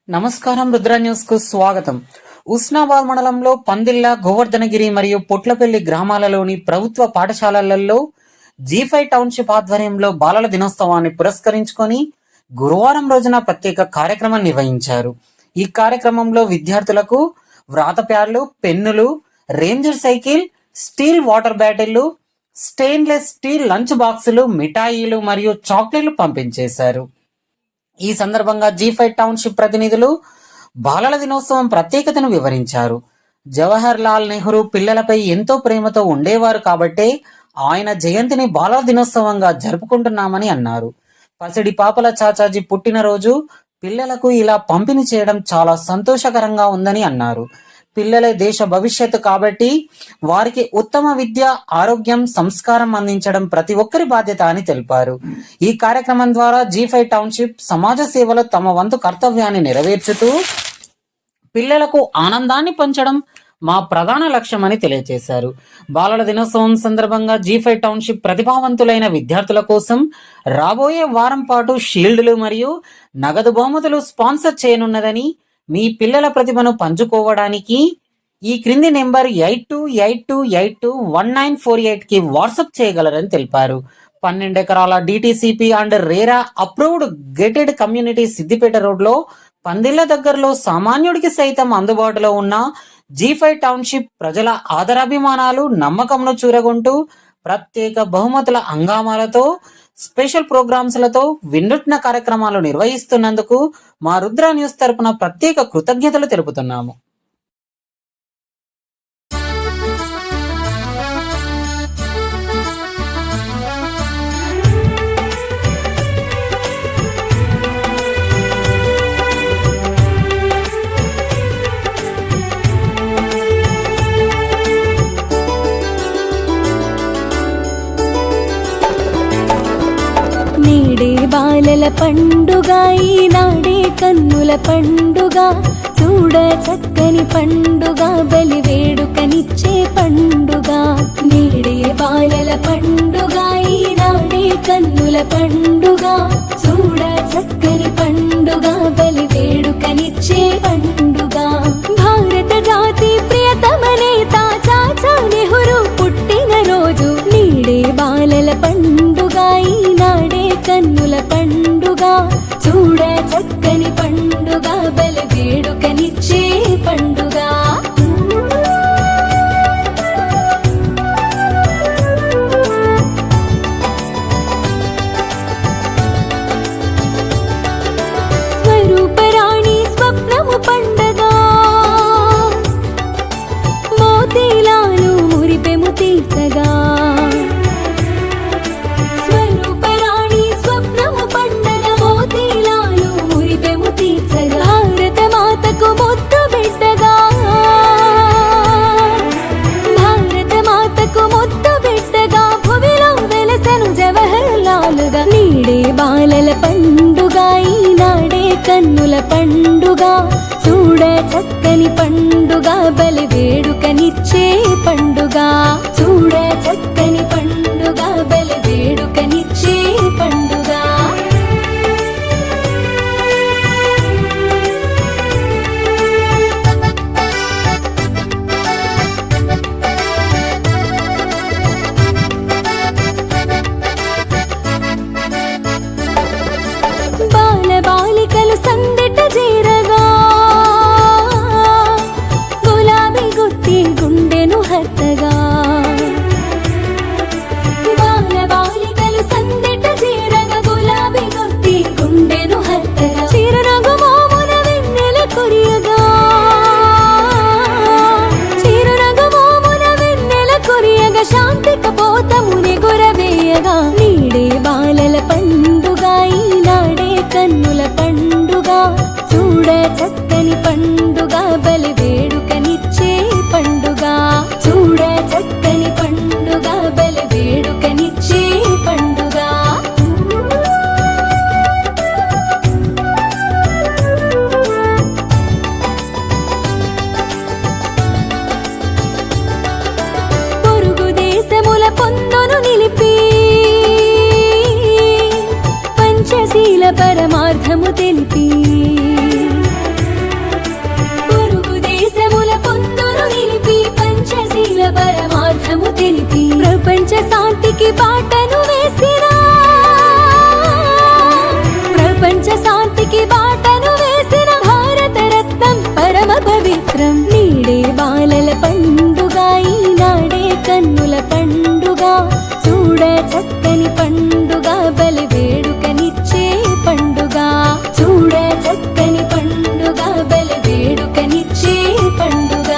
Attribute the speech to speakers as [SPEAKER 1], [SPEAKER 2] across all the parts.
[SPEAKER 1] నమస్కారం. రుద్ర న్యూస్ కు స్వాగతం. ఉస్నాబాద్ మండలంలో పందిళ్ళ, గోవర్ధనగిరి మరియు పొట్లపల్లి గ్రామాలలోని ప్రభుత్వ పాఠశాలలలో G5 టౌన్షిప్ ఆధ్వర్యంలో బాలల దినోత్సవాన్ని పురస్కరించుకొని గురువారం రోజున ప్రత్యేక కార్యక్రమం నిర్వహించారు. ఈ కార్యక్రమంలో విద్యార్థులకు వ్రాత ప్యాడ్లు, పెన్నులు, రేంజర్ సైకిల్, స్టీల్ వాటర్ బాటిళ్లు, స్టెయిన్లెస్ స్టీల్ లంచ్ బాక్సులు, మిఠాయిలు మరియు చాక్లెట్లు పంపించేశారు. ఈ సందర్భంగా G5 టౌన్షిప్ ప్రతినిధులు బాలల దినోత్సవం ప్రత్యేకతను వివరించారు. జవహర్ లాల్ నెహ్రూ పిల్లలపై ఎంతో ప్రేమతో ఉండేవారు కాబట్టే ఆయన జయంతిని బాలల దినోత్సవంగా జరుపుకుంటున్నామని అన్నారు. పసిడి పాపల చాచాజీ పుట్టినరోజు పిల్లలకు ఇలా పంపిణీ చేయడం చాలా సంతోషకరంగా ఉందని అన్నారు. పిల్లలే దేశ భవిష్యత్తు కాబట్టి వారికి ఉత్తమ విద్య, ఆరోగ్యం, సంస్కారం అందించడం ప్రతి ఒక్కరి బాధ్యత అని తెలిపారు. ఈ కార్యక్రమం ద్వారా G5 టౌన్షిప్ సమాజ సేవలో తమ వంతు కర్తవ్యాన్ని నెరవేర్చుతూ పిల్లలకు ఆనందాన్ని పంచడం మా ప్రధాన లక్ష్యమని తెలియజేశారు. బాలల దినోత్సవం సందర్భంగా G5 టౌన్షిప్ ప్రతిభావంతులైన విద్యార్థుల కోసం రాబోయే వారం పాటు షీల్డ్లు మరియు నగదు బహుమతులు స్పాన్సర్ చేయనున్నదని, మీ పిల్లల ప్రతిభను పంచుకోవడానికి ఈ క్రింది నెంబర్ 8282821948 కి వాట్సాప్ చేయగలరని తెలిపారు. 12 ఎకరాల DTCP and RERA approved gated community Siddipet రోడ్లో పందిళ్ల దగ్గరలో సామాన్యుడికి సైతం అందుబాటులో ఉన్న G5 టౌన్షిప్ ప్రజల ఆదరాభిమానాలు, నమ్మకంను చూరగొంటూ ప్రత్యేక బహుమతుల హంగామాలతో, స్పెషల్ ప్రోగ్రామ్స్లతో వినూత్న కార్యక్రమాలు నిర్వహిస్తున్నందుకు మా రుద్ర న్యూస్ తరపున ప్రత్యేక కృతజ్ఞతలు తెలుపుతున్నాము.
[SPEAKER 2] నేడే బాలల పండుగ, ఈనాడే కన్నుల పండుగ, చూడ చక్కని పండుగ, బలి వేడుకనిచ్చే పండుగ. నేడే బాలల పండుగ, ఈనాడే కన్నుల పండుగ, చూడ చక్కని పండుగ, బలి వేడుకనిచ్చే పండుగ. భారత జాతి ప్రియతమ నేత చాచా నెహ్రూ పుట్టిన రోజు. నేడే బాలల పండుగ, ఈనాడే కన్నుల పండుగ, చూడ చక్కని పండుగ, బలి వేడుకనిచ్చే పండుగ. స్వరూపరాణి స్వప్నము పండగ, మోతీలాలు మురిపెము తీర్చగా. భారత మాతకు ముద్దు బిడ్డగా, భారత మాతకు ముద్దు బిడ్డగా, భువిలో వెలసెను జవహర్ లాలుగా. నేడే బాలల పండుగ, ఈనాడే కన్నుల పండుగ, చూడ చక్కని పండుగ, బలి వేడుకనిచ్చే పండుగ. చూడ చక్కని పండుగ, బలి వేడుకనిచ్చే పండుగ. బాలికలు సందెట చేరగా, గులాబీ గుత్తి గుండెను హత్తగా. బాలికలు సందెట చేరగా, గులాబీ గుత్తి గుండెను హత్తగా. చిరునగు మోమున వెన్నెల కురియగా, చిరునగు మోమున వెన్నెల కురియగా, శాంతి కపోతముని గురవేయగా. నీడే బాలల పండుగ, ఈనాడే కన్నుల పండుగ, చూడ చక్కని పండుగ, బలి వేడుకనిచ్చే పండుగ. చూడ చక్కని పండుగ, బలి వేడుకనిచ్చే పండుగ. పొరుగు దేశముల పొందును నిలిపి పంచశీల పరమార్థము తెలిపి, శాంతికి బాటను వేసినా, ప్రపంచ శాంతికి బాటను వేసిన భారత రత్నం పరమ పవిత్రం. నీడే బాలల పండుగ, ఈనాడే కన్నుల పండుగ, చూడ చక్కని పండుగ, బలి వేడుకనిచ్చే పండుగ, చూడ చక్కని పండుగ, బలి వేడుకనిచ్చే పండుగ.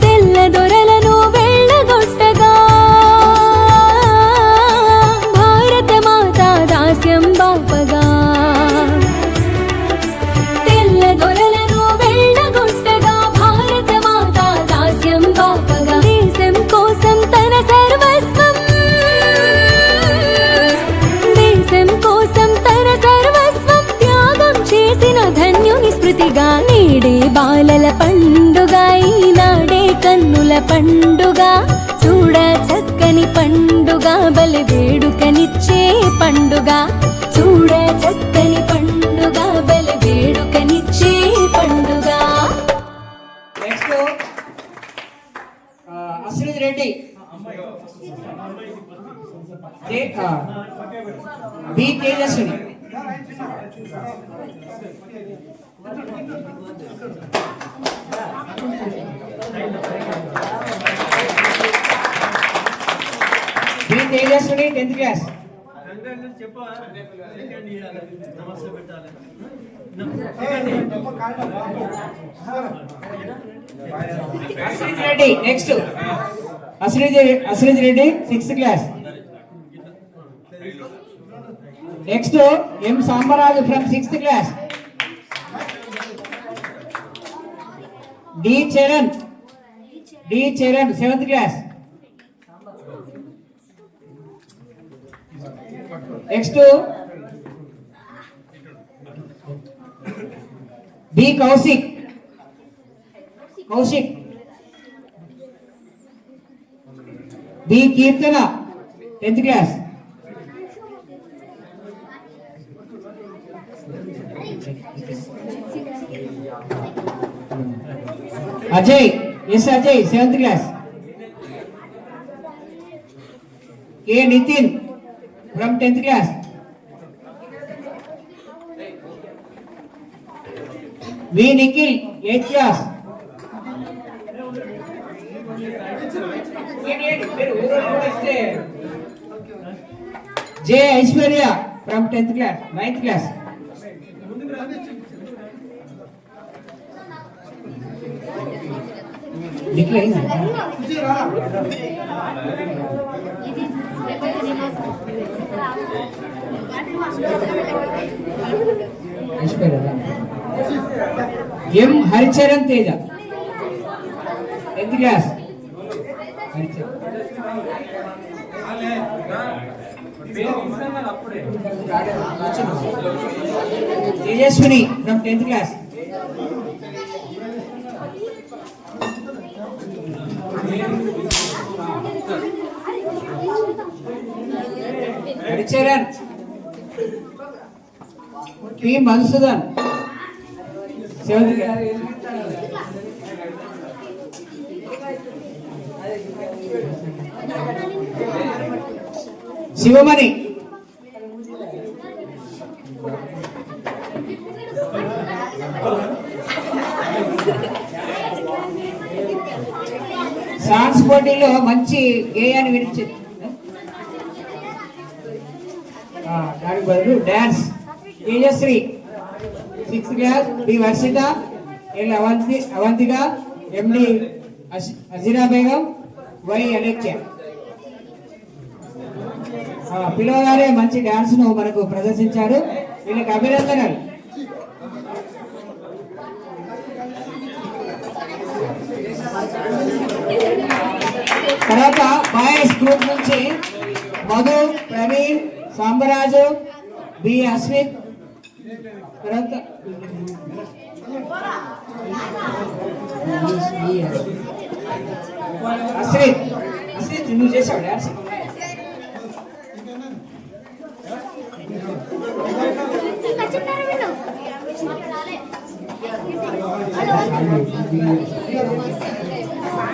[SPEAKER 2] తెల్ల దొరలను వెళ్ళగొట్టగా, భారత మాత దాస్యం బాపగా, తెల్ల దొరలను వెళ్ళగొట్టగా, భారత మాత దాస్యం బాపగా, దేశం కోసం తన సర్వస్వం, దేశం కోసం తన సర్వస్వం త్యాగం చేసిన ధన్యుని స్మృతిగా, నేడే బాలల పండుగ, ఈనాడే కన్నుల పండుగ, చూడ చక్కని పండుగ, బలి వేడుకనిచ్చే పండుగ, చూడ చక్కని పండుగ, బలి వేడుకనిచ్చే పండుగ.
[SPEAKER 1] Next Ashwith Reddy, B Tejaswini. B Tejaswini 10th class. Ashwith Reddy next. Ashwith Reddy 6th class. Next M Sambaraju from 6th class. D Charan 7th class. Next B Kaushik. B Keerthana 10th class. Ajay 7th class. K Nitin from 10th class. V Nikhil 8th class. J Aishwarya from 10th class 9th class. M Haricharan Teja 10th class. Tejaswini from 10th class. Haricharan. P Madhusudan 7th class. Sivamani. Songs పోటీలో మంచి గేయాన్ని వినిచి దానికి బదులు dance. Tejashri 6th class. B Varshitha, L Avantika, MD Ajira Begum, Y Alekhya. పిల్లగారే మంచి dance ను మనకు ప్రదర్శించారు. వీళ్ళకి అభినందనలు. తర్వాత బాయ్స్ గ్రూప్ నుంచి మధు, ప్రవీణ్, సాంబరాజు, బి అశ్విత్, తర్వాత అశ్విత్ నువ్వు చేసావు dance.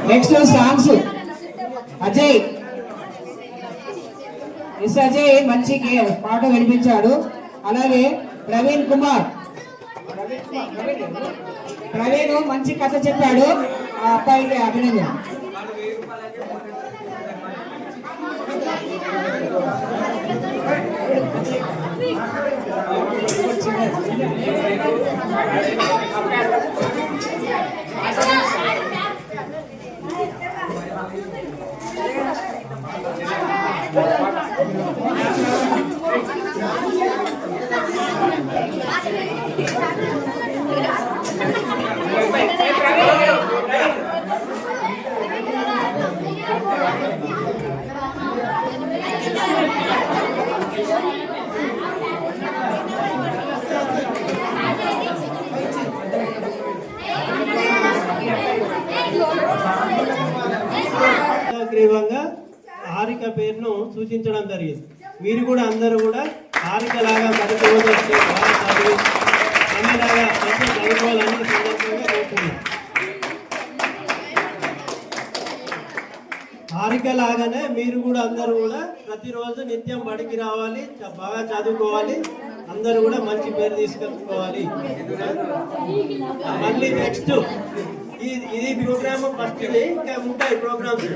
[SPEAKER 3] Next songs Ajay. S Ajay మంచి పాట వినిపించాడు. అలాగే ప్రవీణ్ కుమార్, ప్రవీణ్ మంచి కథ చెప్పాడు. ఆ అబ్బాయికి అభినందన.
[SPEAKER 4] ఏకగ్రీవంగా హారిక పేరును సూచించడం జరిగింది. మీరు కూడా అందరూ కూడా హారిక లాగా చదువుకోవాలని సందర్భంగా కోరుతున్నాను. హారిక లాగానే మీరు కూడా అందరూ కూడా ప్రతిరోజు నిత్యం బడికి రావాలి, బాగా చదువుకోవాలి, అందరూ కూడా మంచి పేరు తీసుకెళ్ళుకోవాలి. మళ్ళీ నెక్స్ట్ ఇది ప్రోగ్రామ్ ఫస్ట్, ఇంకా ఉంటాయి ప్రోగ్రామ్స్.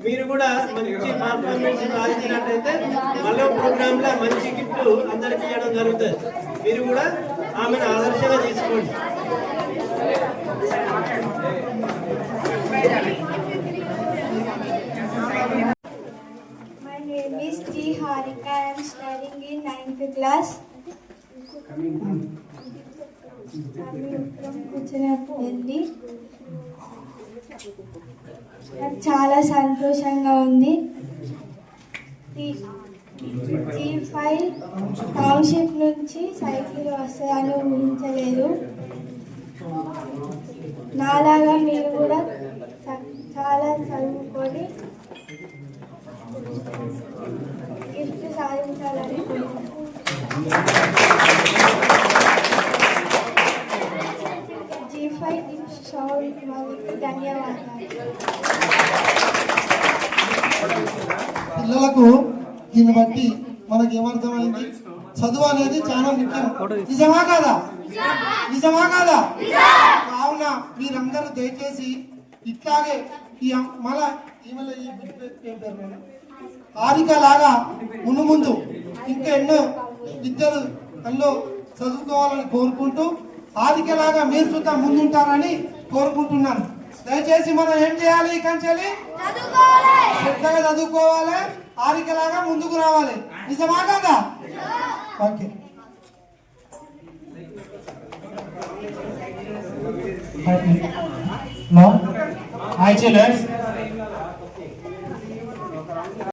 [SPEAKER 4] మీరు కూడా మంచి పర్ఫార్మెన్స్ సాధించినట్టయితే మళ్ళీ ప్రోగ్రామ్ లో మంచి గిఫ్ట్ అందరికి ఇవ్వడం జరుగుతుంది. మీరు కూడా ఆమెను ఆదర్శంగా తీసుకోండి.
[SPEAKER 5] My name is T. Harika. I am studying in 9th class. Coming from Kuchinapalli. నాకు చాలా సంతోషంగా ఉంది. G5 టౌన్షిప్ నుంచి సైకిల్ వస్తాయని ఊహించలేదు. నాలాగా మీరు కూడా చాలా చదువుకొని గిఫ్ట్ సాధించాలని G5 వాళ్ళకి ధన్యవాదాలు.
[SPEAKER 6] పిల్లలకు దీన్ని బట్టి మనకి ఏమర్థమైంది, చదువు అనేది చాలా ముఖ్యం. నిజమా కాదా? నిజమా కాదా? కావున మీరందరూ దయచేసి ఇట్లాగే మళ్ళా ఈమెలో హారిక లాగా ముందు ఇంకా ఎన్నో విద్యలు అందులో చదువుకోవాలని కోరుకుంటూ హారిక లాగా మీరు సుతా ముందుంటారని కోరుకుంటున్నాను. దయచేసి మనం ఏం చేయాలి, కంచెలి శ్రద్ధగా చదువుకోవాలి, హారిక లాగా ముందుకు రావాలి. నిజమా కదా? ఓకే.
[SPEAKER 3] Hi children.